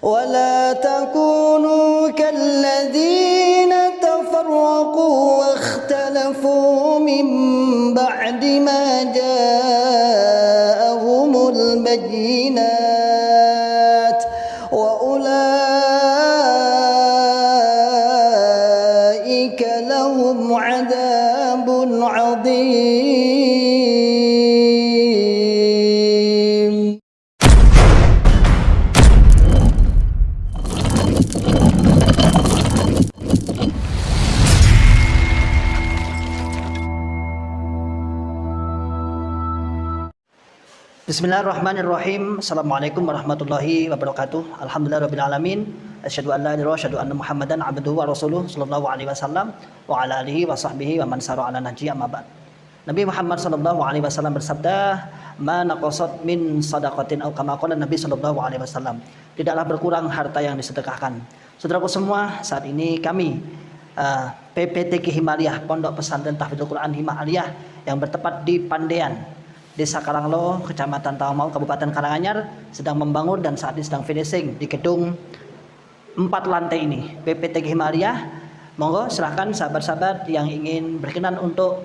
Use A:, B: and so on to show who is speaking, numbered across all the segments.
A: ولا تكونوا كالذين تفرقوا واختلفوا من بعد ما جاءهم البينات وأولئك لهم عذاب عظيم. Bismillahirrahmanirrahim. Assalamualaikum warahmatullahi wabarakatuh. Alhamdulillahirabbil alamin. Asyhadu an la ilaha illallah, asyhadu anna Muhammadan abduhu wa rasuluh sallallahu alaihi wasallam wa ala alihi wa sahbihi wa man sara ala nahji amma ba'd. Nabi Muhammad sallallahu alaihi wasallam bersabda, "Ma naqasat min shadaqatin aw kama qala Nabi sallallahu alaihi wasallam." Tidaklah berkurang harta yang disedekahkan. Saudaraku semua, saat ini kami PPTQ Himaliyah, Pondok Pesantren Tahfidzul Quran Himaliyah yang bertempat di Pandean, Desa Karanglo, Kecamatan Tawamau, Kabupaten Karanganyar, sedang membangun dan saat ini sedang finishing di gedung 4 lantai ini. PPTQ Himaliyah, monggo silahkan sahabat-sahabat yang ingin berkenan untuk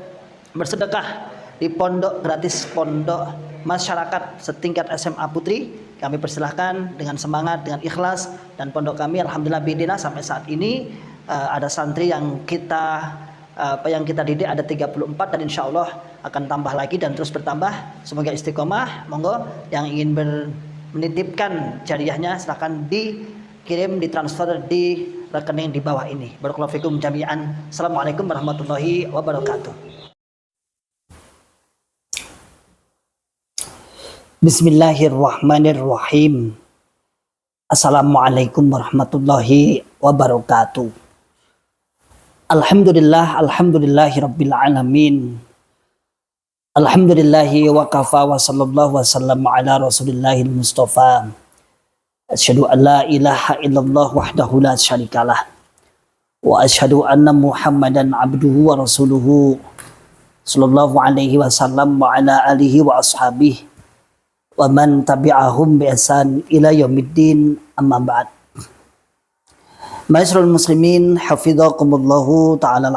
A: bersedekah di pondok gratis, pondok masyarakat setingkat SMA Putri, kami persilahkan dengan semangat, dengan ikhlas. Dan pondok kami alhamdulillah bidina sampai saat ini ada santri yang kita didik ada 34 dan insya Allah akan tambah lagi dan terus bertambah. Semoga istiqomah. Monggo yang ingin menitipkan jariahnya silahkan dikirim, ditransfer di rekening di bawah ini. Barakallahu fikum jami'an. Assalamualaikum warahmatullahi wabarakatuh. Bismillahirrahmanirrahim. Assalamualaikum warahmatullahi wabarakatuh. Alhamdulillahi rabbil alamin. Alhamdulillahi wa kafa wa sallallahu wa sallam ala rasulillahil mustafa. Asyhadu an la ilaha illallah wahdahu la syarikalah. Wa asyhadu anna Muhammadan abduhu wa rasuluhu sallallahu alaihi wasallam wa ala alihi wa ashabihi wa man tabi'ahum bi ihsan ila yaumiddin, amma ba'd. Ma'asyiral muslimin, hafizakumullahu ta'ala.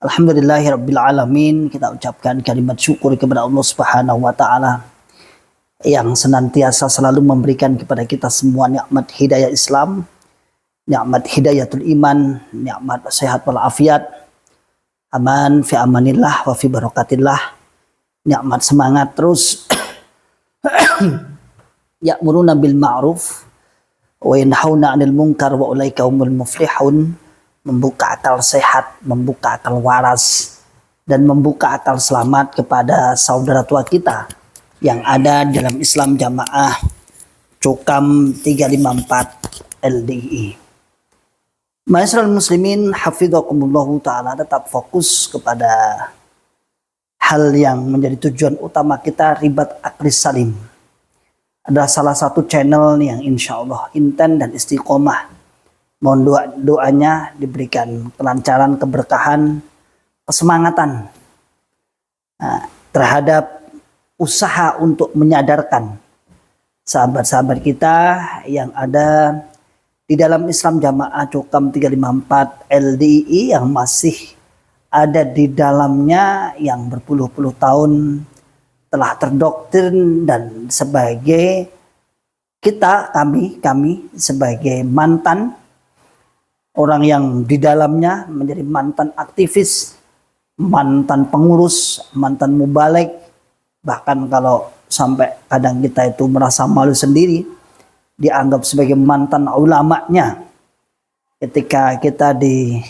A: Alhamdulillahi rabbil alamin. Kita ucapkan kalimat syukur kepada Allah Subhanahu wa taala yang senantiasa selalu memberikan kepada kita semua nikmat hidayah Islam, nikmat hidayatul iman, nikmat sehat wal afiat, aman fi amanillah wa fi barakatillah, nikmat semangat terus ya'muruna bil ma'ruf wa yanhauna 'anil munkar wa ulaika humul muflihun. Membuka akal sehat, membuka akal waras, dan membuka akal selamat kepada saudara tua kita yang ada dalam Islam Jamaah Cukam 354 LDI. Ma'asyiral muslimin, hafizakumullahu ta'ala, tetap fokus kepada hal yang menjadi tujuan utama kita, Ribat Aklis Salim. Adalah salah satu channel yang insya Allah inten dan istiqomah. Mohon doanya diberikan kelancaran, keberkahan, kesemangatan terhadap usaha untuk menyadarkan sahabat-sahabat kita yang ada di dalam Islam Jamaah Cukam 354 LDI yang masih ada di dalamnya, yang berpuluh-puluh tahun telah terdoktrin dan sebagai kami sebagai mantan orang yang di dalamnya menjadi mantan aktivis, mantan pengurus, mantan mubalek, bahkan kalau sampai kadang kita itu merasa malu sendiri dianggap sebagai mantan ulamanya ketika kita di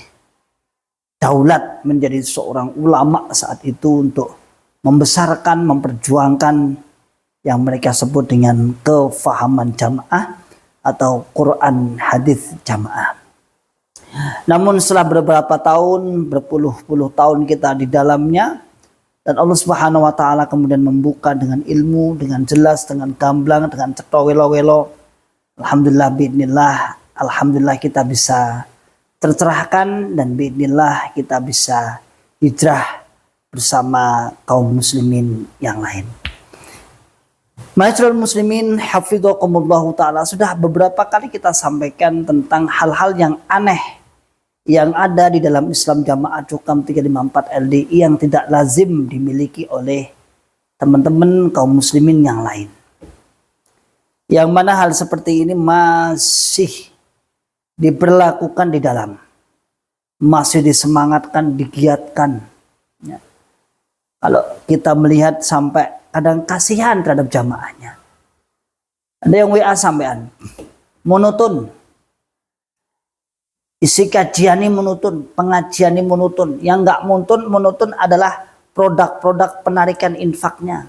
A: daulat menjadi seorang ulama saat itu untuk membesarkan, memperjuangkan yang mereka sebut dengan kefahaman jamaah atau Quran hadis jamaah. Namun setelah beberapa tahun, berpuluh-puluh tahun kita di dalamnya, dan Allah Subhanahu wa taala kemudian membuka dengan ilmu, dengan jelas, dengan gamblang, dengan cetha welo-welo. Alhamdulillah biidznillah, alhamdulillah kita bisa tercerahkan dan biidznillah kita bisa hijrah bersama kaum muslimin yang lain. Ma'asyiral muslimin hafidhakumullahu taala, sudah beberapa kali kita sampaikan tentang hal-hal yang aneh yang ada di dalam Islam Jamaah Cukam 354 LDI yang tidak lazim dimiliki oleh teman-teman kaum muslimin yang lain. Yang mana hal seperti ini masih diberlakukan di dalam, masih disemangatkan, digiatkan. Ya. Kalau kita melihat sampai kadang kasihan terhadap jamaahnya. Ada yang WA sampean, monoton. Isi kajian ini monoton, pengajian ini monoton. Yang nggak monoton adalah produk-produk penarikan infaknya.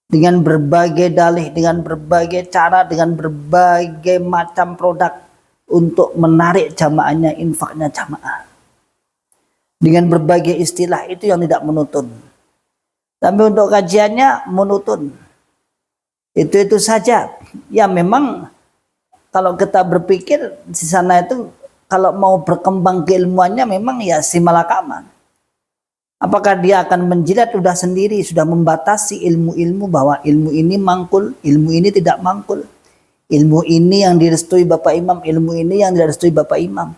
A: Dengan berbagai dalih, dengan berbagai cara, dengan berbagai macam produk untuk menarik jamaahnya, infaknya jamaah. Dengan berbagai istilah itu yang tidak monoton. Tapi untuk kajiannya monoton. Itu saja. Ya memang kalau kita berpikir di sana itu kalau mau berkembang keilmuannya memang ya si malakama. Apakah dia akan menjilat sudah sendiri, sudah membatasi ilmu-ilmu bahwa ilmu ini mangkul, ilmu ini tidak mangkul. Ilmu ini yang direstui Bapak Imam, ilmu ini yang tidak direstui Bapak Imam.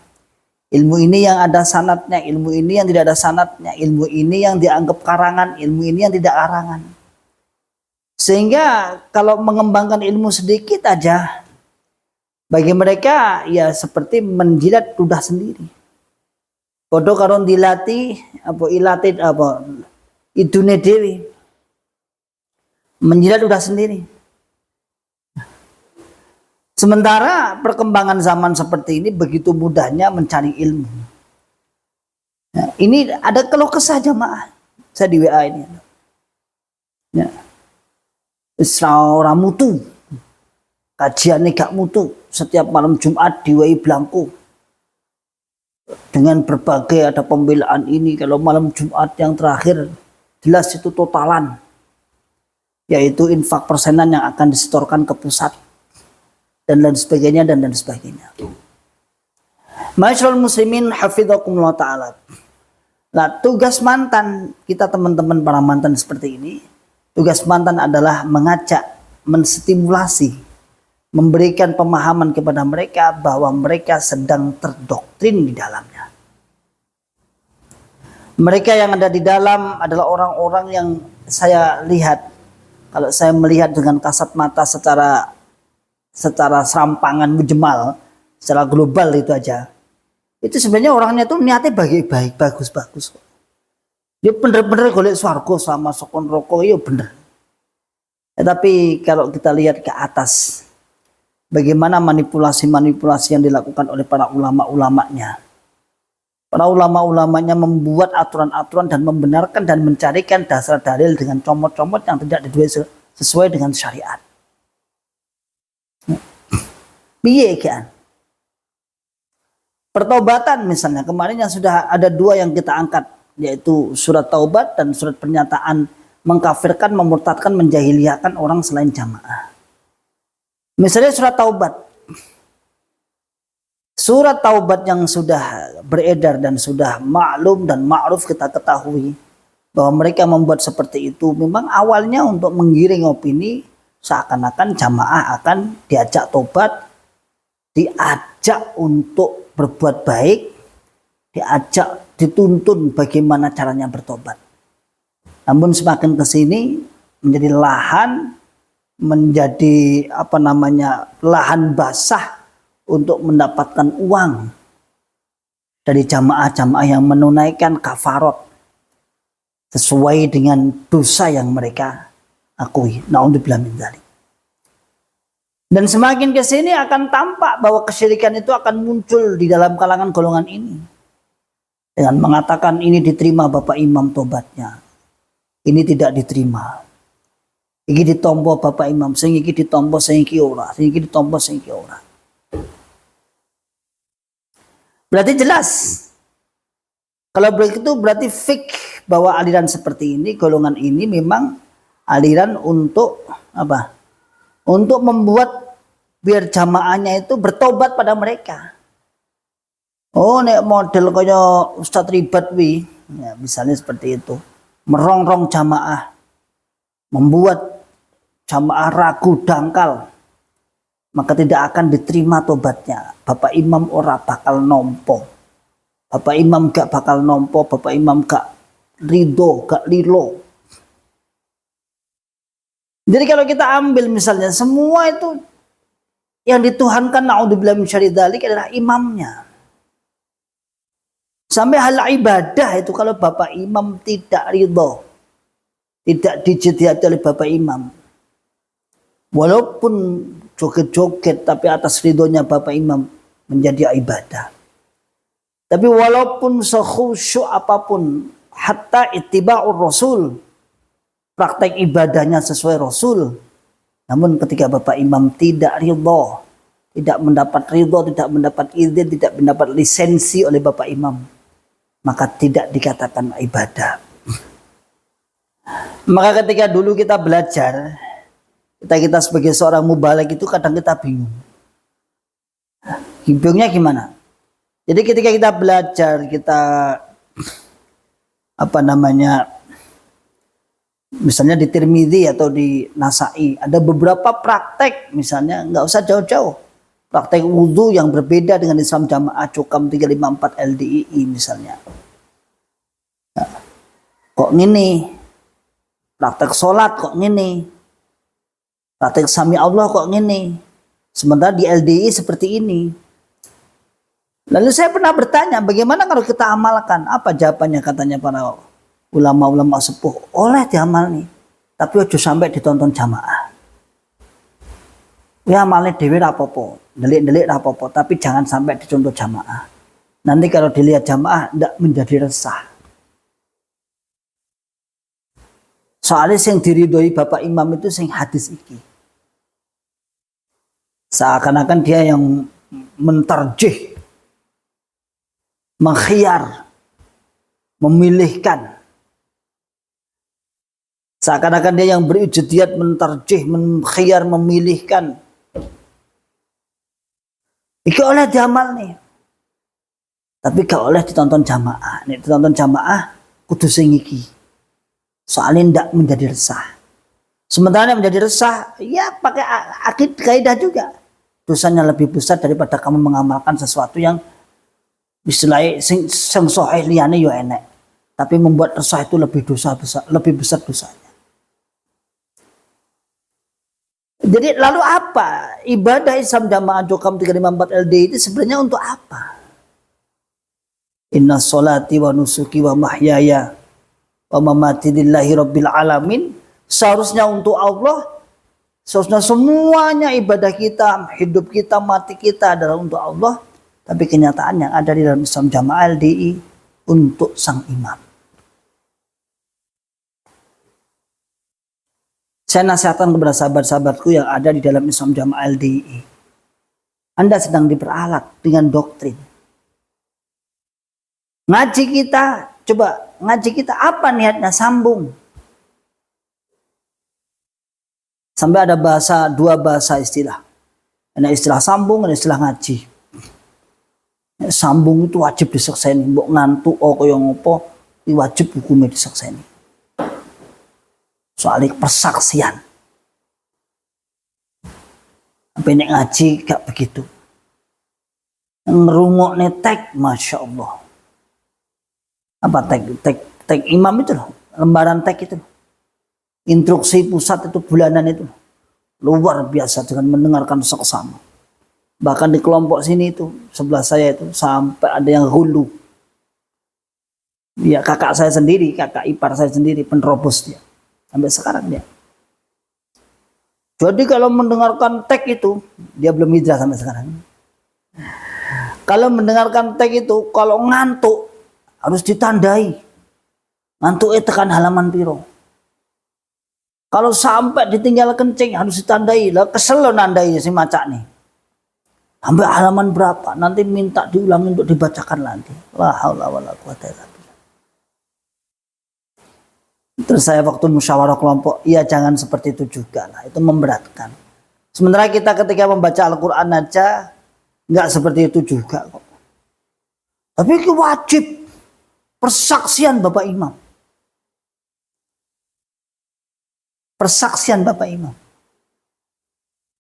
A: Ilmu ini yang ada sanatnya, ilmu ini yang tidak ada sanatnya, ilmu ini yang dianggap karangan, ilmu ini yang tidak karangan. Sehingga kalau mengembangkan ilmu sedikit aja, bagi mereka ya seperti menjilat ludah sendiri. Bodoh karon dilatih, ilatid idune dewi. Menjilat ludah sendiri. Sementara perkembangan zaman seperti ini begitu mudahnya mencari ilmu. Ya, ini ada keluh kesah jamaah. Saya di WA ini. Ya. Isra mutu. Kajian gak mutu. Setiap malam Jumat di WI Blanko. Dengan berbagai ada pembelaan ini. Kalau malam Jumat yang terakhir jelas itu totalan. Yaitu infak persenan yang akan disetorkan ke pusat. Dan lain sebagainya dan sebagainya. Ma'asyiral muslimin hafidhakumullah ta'ala. Nah, tugas mantan kita teman-teman para mantan seperti ini, tugas mantan adalah mengajak, menstimulasi, memberikan pemahaman kepada mereka bahwa mereka sedang terdoktrin di dalamnya. Mereka yang ada di dalam adalah orang-orang yang saya lihat, kalau saya melihat dengan kasat mata secara serampangan mujmal, secara global itu aja. Itu sebenarnya orangnya tuh niatnya baik-baik, bagus-bagus. Dia bener-bener golek swarga sama sokon rokok, iya bener. Tapi kalau kita lihat ke atas, bagaimana manipulasi-manipulasi yang dilakukan oleh para ulama-ulamanya. Para ulama-ulamanya membuat aturan-aturan dan membenarkan dan mencarikan dasar dalil dengan comot-comot yang tidak sesuai dengan syariat. Piye kan? Pertobatan misalnya, kemarin yang sudah ada dua yang kita angkat, yaitu surat taubat dan surat pernyataan mengkafirkan, memurtadkan, menjahiliakan orang selain jamaah. Misalnya surat taubat. Surat taubat yang sudah beredar dan sudah maklum dan ma'ruf kita ketahui bahwa mereka membuat seperti itu memang awalnya untuk menggiring opini seakan-akan jamaah akan diajak tobat, diajak untuk berbuat baik, diajak dituntun bagaimana caranya bertobat. Namun semakin ke sini menjadi lahan, menjadi lahan basah untuk mendapatkan uang dari jamaah-jamaah yang menunaikan kafarot sesuai dengan dosa yang mereka akui. Na'udzubillah min dzalik. Dan semakin ke sini akan tampak bahwa kesyirikan itu akan muncul di dalam kalangan golongan ini. Dengan mengatakan ini diterima Bapak Imam tobatnya. Ini tidak diterima. Ini ditompo Bapak Imam, sing iki ditompo sing iki ora, sing iki ditompo sing iki ora. Berarti jelas. Kalau begitu berarti fik bahwa aliran seperti ini, golongan ini memang aliran untuk apa? Untuk membuat biar jamaahnya itu bertobat pada mereka. Oh, nek model kaya Ustadz Ribat wi, ya, misalnya seperti itu, merongrong jamaah, membuat jamaah ragu dangkal, maka tidak akan diterima tobatnya. Bapak Imam ora bakal nompo. Bapak Imam gak bakal nompo, Bapak Imam gak ridho, gak lilo. Jadi kalau kita ambil misalnya semua itu yang dituhankan, naudzubillah min syarri dzalik, adalah imamnya. Sampai hal ibadah itu kalau Bapak Imam tidak ridho, tidak dijadiati oleh Bapak Imam, walaupun joget-joget tapi atas ridhonya Bapak Imam, menjadi ibadah. Tapi walaupun sekhusyuk apapun, hatta ittiba'ur rasul, praktek ibadahnya sesuai Rasul, namun ketika Bapak Imam tidak ridho, tidak mendapat ridho, tidak mendapat izin, tidak mendapat lisensi oleh Bapak Imam, maka tidak dikatakan ibadah. Maka ketika dulu kita belajar, kita sebagai seorang mubaligh itu kadang kita bingung. Bingungnya gimana? Jadi ketika kita belajar, kita misalnya di Tirmidzi atau di Nasa'i, ada beberapa praktek, misalnya nggak usah jauh-jauh, praktek wudhu yang berbeda dengan Islam Jamaah Cukam 354 LDII misalnya. Nah, kok gini? Praktek sholat kok gini? Praktek Sami Allah kok gini? Sementara di LDII seperti ini. Lalu saya pernah bertanya, bagaimana kalau kita amalkan? Apa jawabannya? Katanya para ulama-ulama sepuh, oleh diamal nih, tapi ojo sampai ditonton jamaah. Ya amalnya dewi rapopo, delik-delik rapopo, tapi jangan sampai dicontoh jamaah. Nanti kalau dilihat jamaah, tidak menjadi resah. Soalnya yang diridhoi Bapak Imam itu sing hadis iki. Seakan-akan dia yang mentarjih, mengkhiyar, memilihkan. Seakan-akan dia yang berijtihad, mentarjih, mengkhiyar, memilihkan. Iki oleh diamal nih. Tapi gak oleh ditonton jamaah. Nih ditonton jamaah kudu sing iki. Soalnya ndak menjadi resah. Sementara yang menjadi resah, ya pakai kaidah juga. Dosanya lebih besar daripada kamu mengamalkan sesuatu yang istilahnya sing sahih liyane yo enek. Tapi membuat resah itu lebih besar dosanya. Jadi lalu apa? Ibadah Islam Jamaah Cukam 354 LD itu sebenarnya untuk apa? Inna sholati wa nusuki wa mahyaya wa mamati lillahi rabbil alamin. Seharusnya untuk Allah. Seharusnya semuanya ibadah kita, hidup kita, mati kita adalah untuk Allah. Tapi kenyataan yang ada di dalam Islam Jamaah LDI untuk sang imam. Saya nasihatkan kepada sahabat-sahabatku yang ada di dalam Islam Jamaah LDI. Anda sedang diperalat dengan doktrin. Ngaji kita, coba ngaji kita apa niatnya? Sambung. Sampai ada dua bahasa istilah. Ada istilah sambung, ada istilah ngaji. Sambung itu wajib disekseni. Mbok ngantuk, kaya ngopo, wajib hukumnya disekseni. Soal persaksian. Sampai nek ngaji gak begitu. Ngerungok netek, Masya Allah. Apa tag imam itu loh. Lembaran tag itu loh. Instruksi pusat itu bulanan itu loh. Luar biasa dengan mendengarkan seksama. Bahkan di kelompok sini itu, sebelah saya itu, sampai ada yang hulu. Ya kakak saya sendiri, kakak ipar saya sendiri, penerobos dia. Sampai sekarang dia. Jadi kalau mendengarkan tag itu, dia belum hijrah sampai sekarang. Kalau mendengarkan tag itu, kalau ngantuk, harus ditandai. Ngantuknya tekan halaman piro. Kalau sampai ditinggal kencing, harus ditandai. Lah kesel lo nandai si macak nih. Sampai halaman berapa, nanti minta diulangi untuk dibacakan lagi. La haula wala quwata illa billah. Terus saya waktu musyawarah kelompok, ya jangan seperti itu juga lah, itu memberatkan. Sementara kita ketika membaca Al-Quran aja, nggak seperti itu juga kok. Tapi itu wajib, persaksian Bapak Imam. Persaksian Bapak Imam.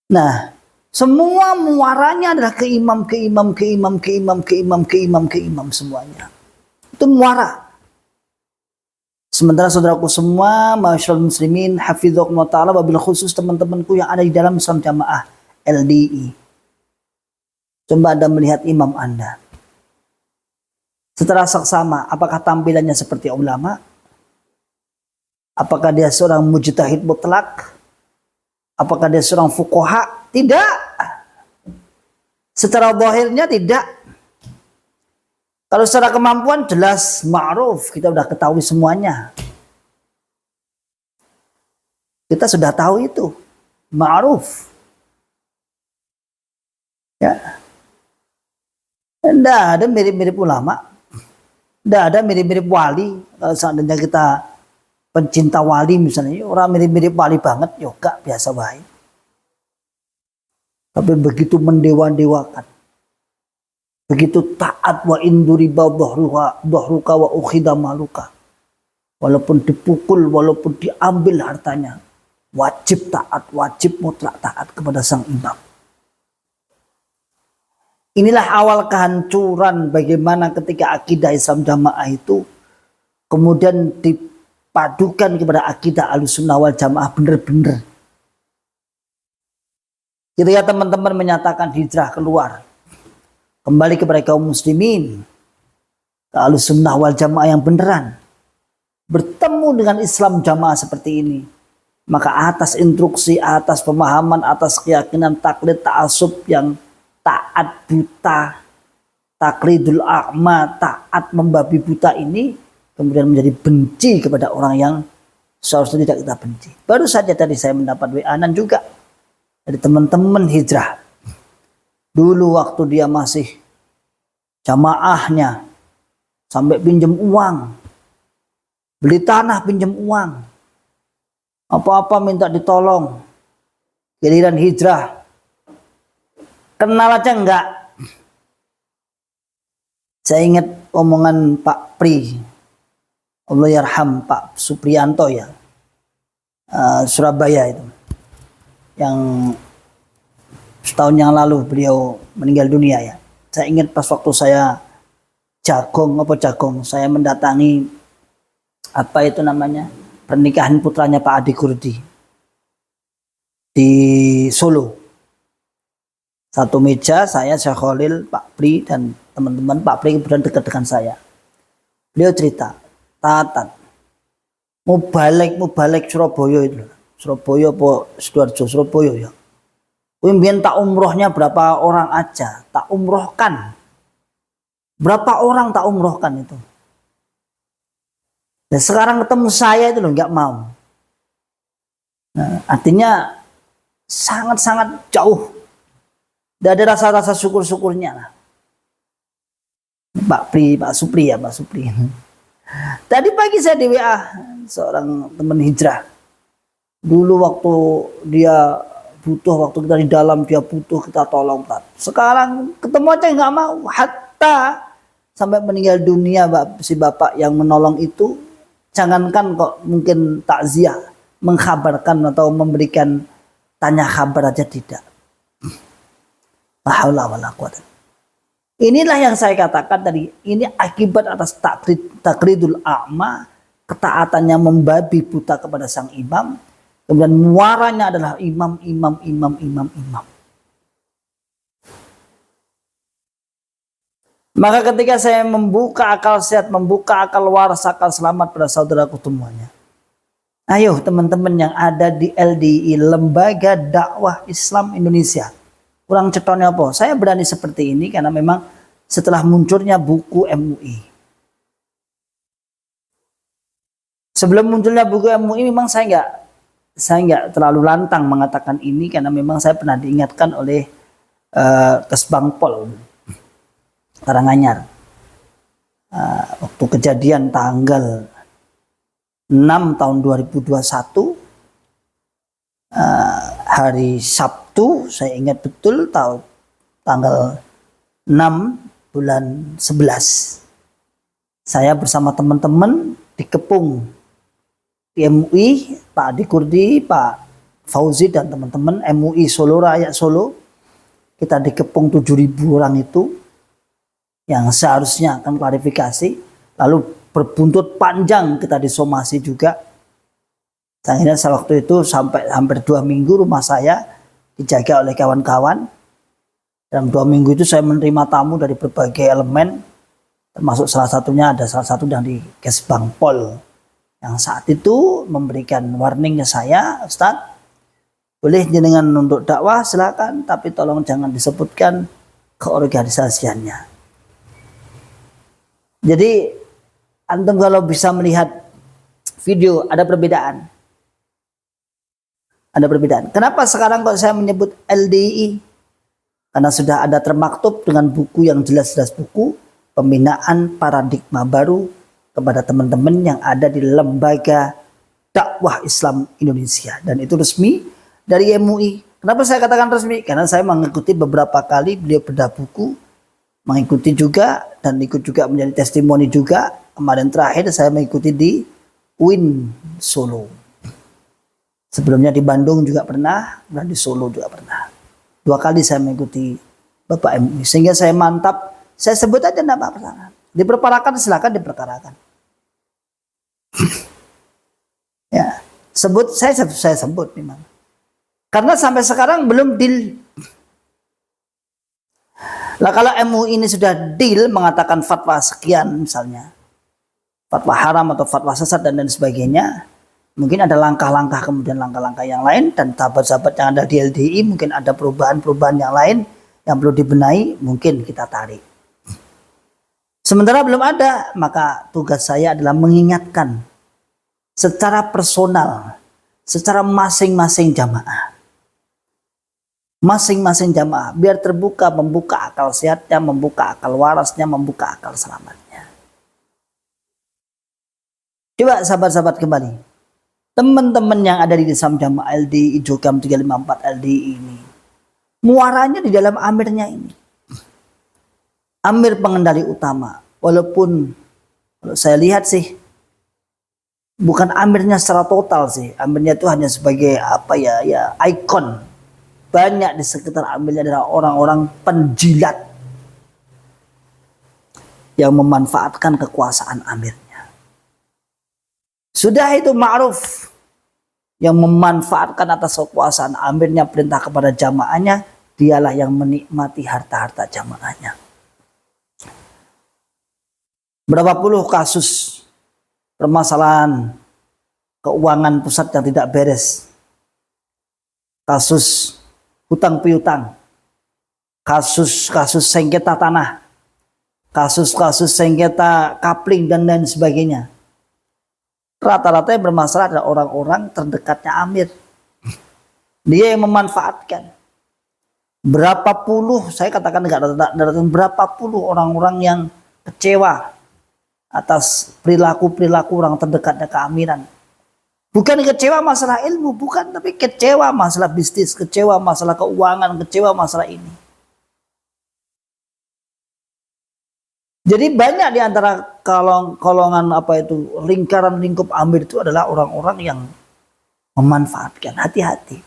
A: Nah, semua muaranya adalah ke imam, ke imam, ke imam, ke imam, ke imam, ke imam, ke imam semuanya. Itu muara. Sementara saudaraku semua, masyaallah muslimin, hafizhakumullah ta'ala, wabil khusus teman-temanku yang ada di dalam Islam Jamaah LDI. Coba Anda melihat imam Anda. Setelah saksama, apakah tampilannya seperti ulama? Apakah dia seorang mujtahid mutlak? Apakah dia seorang fuqaha? Tidak. Secara zahirnya tidak. Kalau secara kemampuan jelas ma'ruf, kita sudah ketahui semuanya. Kita sudah tahu itu. Ma'ruf. Ya. Tidak ada mirip-mirip ulama. Tidak ada mirip-mirip wali. Kalau seandainya kita pencinta wali misalnya, orang mirip-mirip wali banget, yoga biasa baik. Tapi begitu mendewa-dewakan. Begitu taat wa induriba dhahruka wa ukhida maluka. Walaupun dipukul, walaupun diambil hartanya, wajib taat, wajib mutlak taat kepada sang imam. Inilah awal kehancuran bagaimana ketika akidah Islam Jamaah itu kemudian dipadukan kepada akidah Ahlussunnah wal Jamaah benar-benar. Ketika teman-teman menyatakan hijrah keluar, kembali kepada kaum muslimin, ke Ahlussunnah wal Jamaah yang beneran, bertemu dengan Islam Jamaah seperti ini, maka atas instruksi, atas pemahaman, atas keyakinan taklid ta'assub yang taat buta, taklidul a'ma, taat membabi buta ini kemudian menjadi benci kepada orang yang seharusnya tidak kita benci. Baru saja tadi saya mendapat WA-an juga dari teman-teman hijrah. Dulu waktu dia masih jamaahnya sampai pinjam uang, beli tanah pinjam uang, apa-apa minta ditolong. Giliran hijrah, kenal aja enggak. Saya ingat omongan Pak Pri, Allah yarham, Pak Supriyanto ya, Surabaya itu, yang setahun yang lalu beliau meninggal dunia ya. Saya ingat pas waktu saya saya mendatangi apa itu namanya, pernikahan putranya Pak Adi Kurdi di Solo. Satu meja saya, Syekh Khalil, Pak Pri dan teman-teman. Pak Pri kemudian dekat dengan saya. Beliau cerita, Tatat, mau balik Surabaya itu. Surabaya apa Sidoarjo, Surabaya ya. Pemimpin tak umrohnya berapa orang aja, tak umrohkan. Berapa orang tak umrohkan itu. Dan sekarang ketemu saya itu loh, nggak mau. Nah, artinya sangat-sangat jauh. Tidak ada rasa-rasa syukur-syukurnya lah. Pak Supri. Tadi pagi saya di WA seorang teman hijrah. Dulu waktu dia butuh, waktu kita di dalam dia butuh, kita tolong. Sekarang ketemu aja nggak mau. Hatta sampai meninggal dunia si bapak yang menolong itu, jangankan kok mungkin takziah, mengkabarkan atau memberikan tanya kabar aja tidak. Inilah yang saya katakan tadi, ini akibat atas taklidul a'ma, ketaatannya membabi buta kepada sang imam, kemudian muaranya adalah imam. Maka ketika saya membuka akal sehat, membuka akal waras, akal selamat pada saudaraku semuanya, ayo teman-teman yang ada di LDI, Lembaga Dakwah Islam Indonesia, kurang cetonnya apa? Saya berani seperti ini karena memang setelah munculnya buku MUI. Sebelum munculnya buku MUI memang saya nggak terlalu lantang mengatakan ini karena memang saya pernah diingatkan oleh Kesbangpol Karanganyar. Waktu kejadian tanggal 6 tahun 2021, hari Sabtu, saya ingat betul tanggal 6 bulan 11. Saya bersama teman-teman dikepung di MUI, Pak Adi Kurdi, Pak Fauzi dan teman-teman MUI Solo Raya Solo, kita dikepung 7.000 orang itu yang seharusnya akan klarifikasi, lalu berbuntut panjang kita disomasi juga. Akhirnya waktu itu sampai hampir 2 minggu rumah saya dijaga oleh kawan-kawan. Dalam 2 minggu itu saya menerima tamu dari berbagai elemen, termasuk salah satunya ada salah satu dari Kesbang Pol yang saat itu memberikan warning ke saya, Ustadz, boleh jenengan untuk dakwah silakan, tapi tolong jangan disebutkan keorganisasiannya. Jadi antum kalau bisa melihat video ada perbedaan. Ada perbedaan. Kenapa sekarang kok saya menyebut LDI? Karena sudah ada termaktub dengan buku yang jelas-jelas, buku pembinaan paradigma baru kepada teman-teman yang ada di lembaga dakwah Islam Indonesia, dan itu resmi dari MUI. Kenapa saya katakan resmi? Karena saya mengikuti beberapa kali beliau bedah buku, mengikuti juga dan ikut juga menjadi testimoni juga. Kemarin terakhir saya mengikuti di UIN Solo. Sebelumnya di Bandung juga pernah, dan di Solo juga pernah. 2 kali saya mengikuti Bapak MUI, sehingga saya mantap. Saya sebut aja enggak apa-apa. Diperkarakan silakan diperkarakan. Ya, saya sebut memang. Karena sampai sekarang belum deal. Lah kalau MUI ini sudah deal mengatakan fatwa sekian misalnya, fatwa haram atau fatwa sesat dan lain sebagainya, mungkin ada langkah-langkah kemudian langkah-langkah yang lain, dan sahabat-sahabat yang ada di LDI mungkin ada perubahan-perubahan yang lain yang perlu dibenahi, mungkin kita tarik. Sementara belum ada, maka tugas saya adalah mengingatkan secara personal, secara masing-masing jamaah. Masing-masing jamaah, biar terbuka, membuka akal sehatnya, membuka akal warasnya, membuka akal selamatnya. Coba sahabat-sahabat kembali. Teman-teman yang ada di Islam Jamaah LDI Jogam 354 LDI ini, muaranya di dalam amirnya ini. Amir pengendali utama, walaupun kalau saya lihat sih bukan amirnya secara total sih, amirnya itu hanya sebagai apa ya ikon. Banyak di sekitar amirnya adalah orang-orang penjilat yang memanfaatkan kekuasaan amirnya. Sudah itu ma'ruf, yang memanfaatkan atas kekuasaan amirnya, perintah kepada jamaahnya, dialah yang menikmati harta-harta jamaahnya. Berapa puluh kasus permasalahan keuangan pusat yang tidak beres, kasus hutang piutang, kasus-kasus sengketa tanah, kasus-kasus sengketa kapling dan lain sebagainya. Rata-rata yang bermasalah adalah orang-orang terdekatnya amir. Dia yang memanfaatkan. Berapa puluh, saya katakan berapa puluh orang-orang yang kecewa atas perilaku-perilaku orang terdekatnya keamiran. Bukan kecewa masalah ilmu, bukan, tapi kecewa masalah bisnis, kecewa masalah keuangan, kecewa masalah ini. Jadi banyak di antara golongan apa itu, lingkaran lingkup amir itu adalah orang-orang yang memanfaatkan. Hati-hati.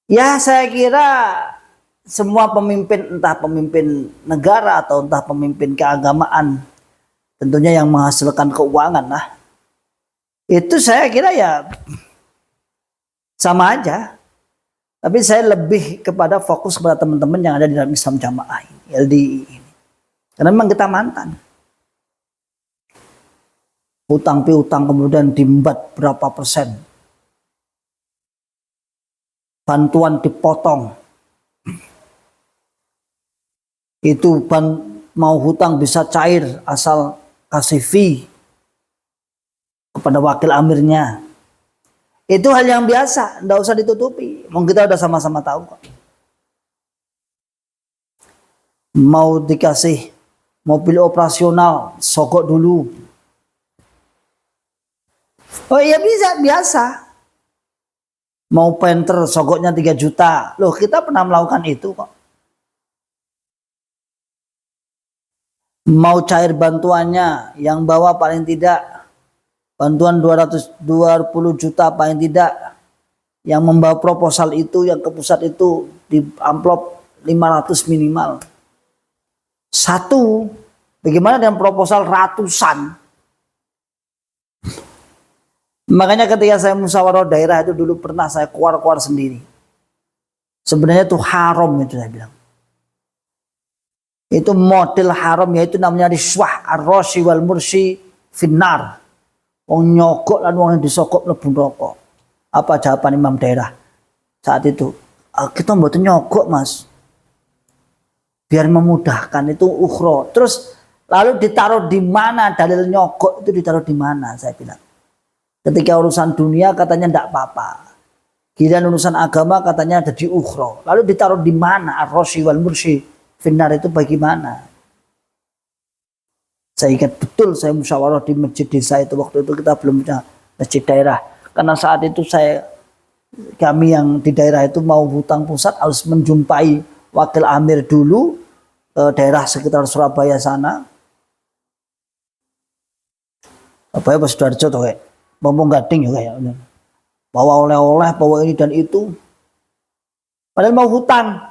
A: Ya saya kira semua pemimpin, entah pemimpin negara atau entah pemimpin keagamaan, tentunya yang menghasilkan keuangan lah, itu saya kira ya sama aja. Tapi saya lebih kepada fokus kepada teman-teman yang ada di dalam Islam Jamaah ini, LDI ini. Karena memang kita mantan. Hutang piutang kemudian diembat berapa persen. Bantuan dipotong. Itu mau hutang bisa cair asal kasih fee kepada wakil amirnya. Itu hal yang biasa, tidak usah ditutupi. Mungkin kita udah sama-sama tahu kok. Mau dikasih mobil operasional, sogok dulu. Oh iya bisa, biasa. Mau penter, sogoknya 3 juta. Loh, kita pernah melakukan itu kok. Mau cair bantuannya, yang bawa paling tidak
B: bantuan 220 juta paling tidak, yang membawa proposal itu yang ke pusat itu di amplop 500 minimal. Satu, bagaimana dengan proposal ratusan? Makanya ketika saya musyawarah daerah itu dulu pernah saya keluar-keluar sendiri. Sebenarnya itu haram itu saya bilang. Itu model haram, yaitu namanya riswah ar-rashi wal mursi finnar. Wong nyogok lan wong disogok mlebu neraka. Apa jawaban imam daerah saat itu? Kita mboten nyogok, Mas. Biar memudahkan, itu ukhra. Terus lalu ditaruh di mana dalil nyogok itu, ditaruh di mana saya bilang. Ketika urusan dunia katanya tidak apa-apa. Giliran urusan agama katanya ada di ukhra. Lalu ditaruh di mana ar-rashi wal mursi finnar itu bagaimana? Saya ingat betul saya musyawarah di masjid desa itu, waktu itu kita belum punya masjid daerah. Karena saat itu kami yang di daerah itu mau hutang pusat harus menjumpai wakil amir dulu ke daerah sekitar Surabaya sana. Apa ya Pak Sudarjo tuh kayak Bombong Gading ya kayak bawa oleh-oleh, bawa ini dan itu. Padahal mau hutang.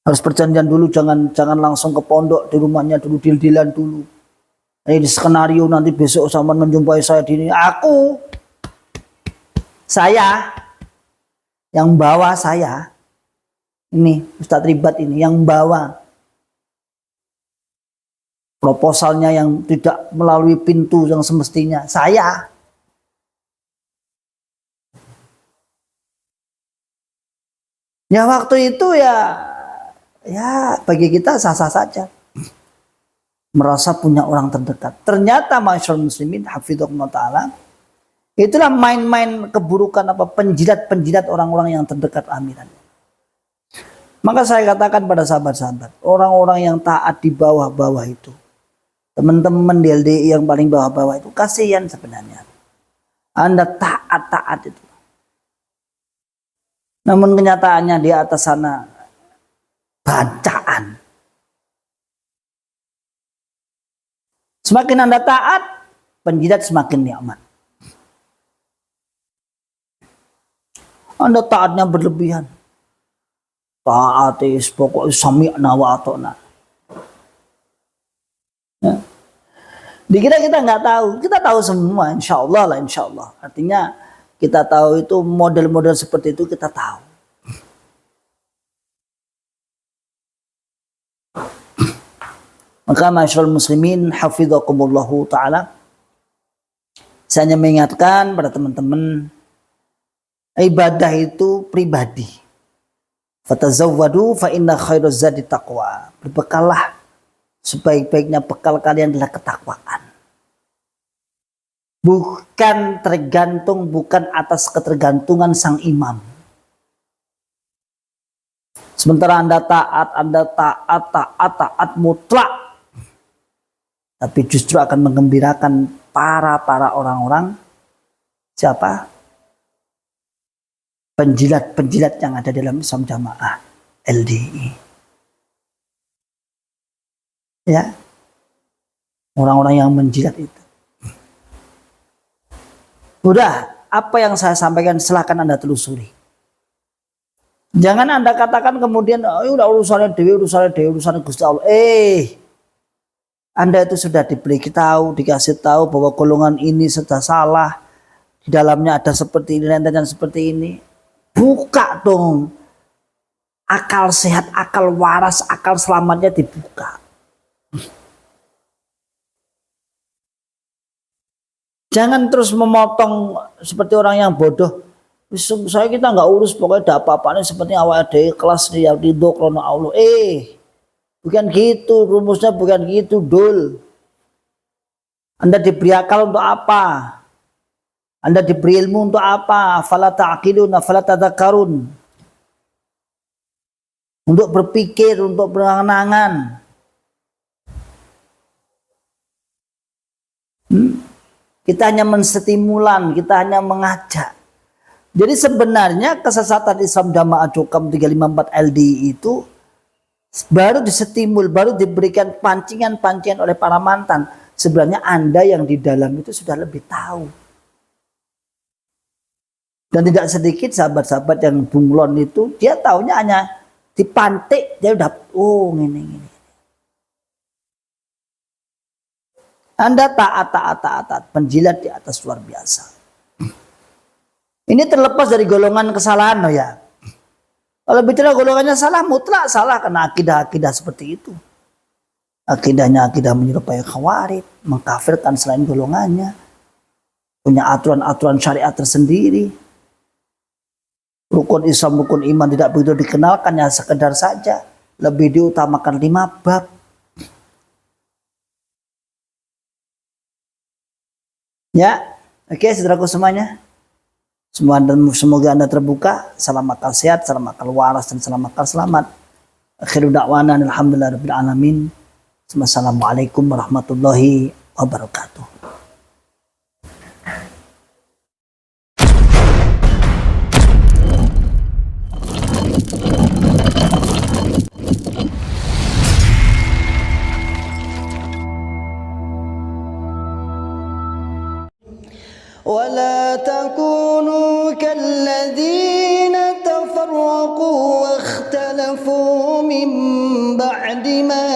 B: Harus perjanjian dulu, jangan langsung ke pondok, di rumahnya dulu, deal-dealan dulu. Ini di skenario nanti besok sama menjumpai saya di ini. Saya yang bawa saya. Ini Ustadz Ribat ini yang bawa proposalnya yang tidak melalui pintu yang semestinya. Saya. Ya waktu itu ya bagi kita sah-sah saja. Merasa punya orang terdekat. Ternyata masyarakat muslimin hafidhahullah ta'ala, itulah main-main keburukan penjilat-penjilat orang-orang yang terdekat amiran. Maka saya katakan pada sahabat-sahabat, orang-orang yang taat di bawah-bawah itu, teman-teman di LDI yang paling bawah-bawah itu, kasihan sebenarnya. Anda taat-taat itu. Namun kenyataannya di atas sana bacaan. Semakin Anda taat, penjilat semakin nikmat. Anda taatnya berlebihan. Taatis pokoknya sami'na wa ata'na. Ya. Dikira kita nggak tahu, kita tahu semua, insya Allah lah, insya Allah. Artinya kita tahu itu model-model seperti itu kita tahu. Maka masyarakat muslimin hafidhakumullahu ta'ala, saya hanya mengingatkan pada teman-teman, ibadah itu pribadi. Fatazawwadu fa inna khairuz zadi taqwa. Berbekallah, sebaik-baiknya bekal kalian adalah ketakwaan. Bukan tergantung, bukan atas ketergantungan sang imam. Sementara Anda taat mutlak. Tapi justru akan menggembirakan para orang-orang siapa? Penjilat-penjilat yang ada dalam Islam Jamaah LDI. Ya. Orang-orang yang menjilat itu. Udah, apa yang saya sampaikan silahkan Anda telusuri. Jangan Anda katakan kemudian, udah urusannya Dewi, urusannya Gusti Allah. Anda itu sudah dikasih tahu bahwa golongan ini sudah salah. Di dalamnya ada seperti ini, dan seperti ini. Buka dong. Akal sehat, akal waras, akal selamatnya dibuka. Jangan terus memotong seperti orang yang bodoh. Saya kita nggak urus, pokoknya ada apa-apanya seperti awal ada kelas di dokrono Allah. Bukan gitu, rumusnya bukan gitu, dul. Anda diberi akal untuk apa? Anda diberi ilmu untuk apa? Fala ta'qilun, fala tadhakkarun. Untuk berpikir, untuk berangan-angan. Kita hanya menstimulan, kita hanya mengajak. Jadi sebenarnya kesesatan Islam Jamaah Jokam 354 LDI itu baru distimul, baru diberikan pancingan-pancingan oleh para mantan. sebenarnya Anda yang di dalam itu sudah lebih tahu. Dan tidak sedikit sahabat-sahabat yang bunglon itu, dia taunya hanya dipantik, dia udah, oh ini. Anda taat, penjilat di atas luar biasa. Ini terlepas dari golongan kesalahan loh ya. Kalau bicara golongannya salah, mutlak salah karena akidah-akidah seperti itu. Akidahnya akidah menyerupai khawarij, mengkafirkan selain golongannya. Punya aturan-aturan syariat tersendiri. Rukun Islam, rukun iman tidak begitu dikenalkan, ya sekedar saja. Lebih diutamakan 5 bab. Ya, oke saudaraku semuanya. Semoga Anda terbuka. Salam akal sehat, salam akal waras, dan salam akal selamat. Akhiru da'wana alhamdulillahirabbil alamin. Wassalamualaikum warahmatullahi wabarakatuh.
A: ولا تكونوا كالذين تفرقوا واختلفوا من بعد ما